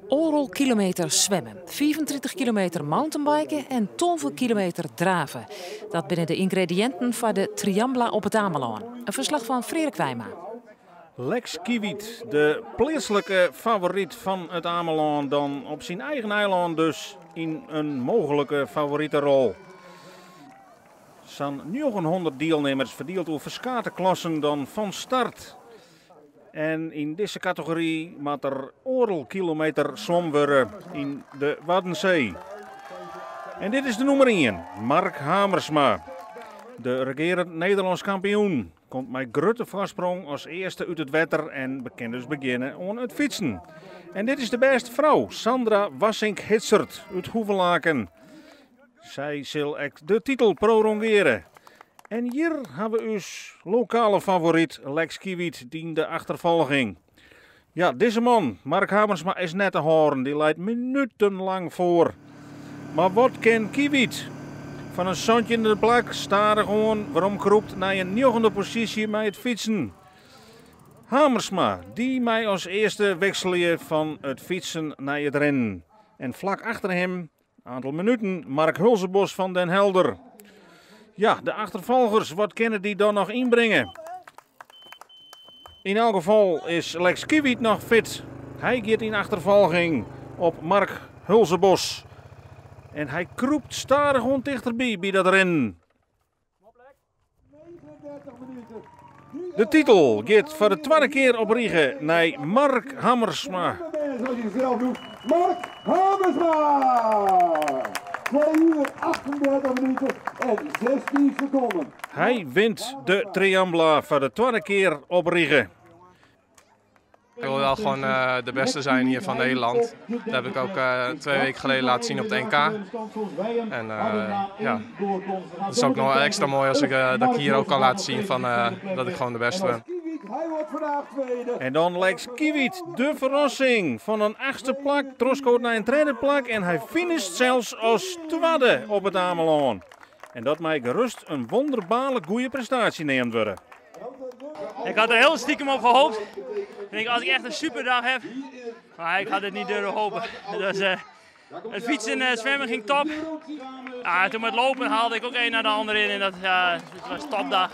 Oral kilometer zwemmen, 35 kilometer mountainbiken en 12 kilometer draven. Dat binnen de ingrediënten van de Triambla op het Ameland. Een verslag van Frederik Wijma. Lex Kiewit, de plaatselijke favoriet van het Ameland, dan op zijn eigen eiland dus in een mogelijke favoriete rol. Zo'n 900 deelnemers verdeeld over verschillende klassen dan van start. En in deze categorie moet er oral kilometer zwom worden in de Waddenzee. En dit is de nummer 1, Mark Hamersma. De regerend Nederlands kampioen komt met grote voorsprong als eerste uit het water en bekend dus beginnen aan het fietsen. En dit is de beste vrouw, Sandra Wassink-Hitsert uit Hoevelaken. Zij zal de titel prolongeren. En hier hebben we ons lokale favoriet Lex Kiewit die de achtervolging. Ja, deze man, Mark Hamersma, is net te horen. Die leidt minutenlang voor. Maar wat kan Kiewit? Van een zandje in de plak staat er gewoon waarom geroept naar een 9e positie met het fietsen. Hamersma, die mij als eerste wisselde van het fietsen naar het rennen. En vlak achter hem, een aantal minuten, Mark Hulsebos van Den Helder. Ja, de achtervolgers, wat kunnen die dan nog inbrengen? In elk geval is Lex Kiewit nog fit. Hij gaat in achtervolging op Mark Hulsebos. En hij kroept stadig gewoon dichterbij bij dat rennen. De titel gaat voor de tweede keer op Riege naar Mark Hamersma. Mark Hamersma! 2 uur 38 minuten en 16 seconden. Hij wint de Triambla voor de tweede keer op Riege. Ik wil wel gewoon de beste zijn hier van Nederland. Dat heb ik ook 2 weken geleden laten zien op het NK. En ja, het is ook nog extra mooi als dat ik hier ook kan laten zien van, dat ik gewoon de beste ben. En dan Lex Kiewit, de verrassing van een 8e plak, Troskoot naar een 3e plak en hij finisht zelfs als tweede op het Ameland. En dat mij gerust een wonderbaarlijk goede prestatie neemt worden. Ik had er heel stiekem op gehoopt. Ik denk als ik echt een superdag heb, maar ik had het niet durven hopen. Dus het fietsen en zwemmen ging top. Toen met lopen haalde ik ook een naar de andere in en dat was een topdag.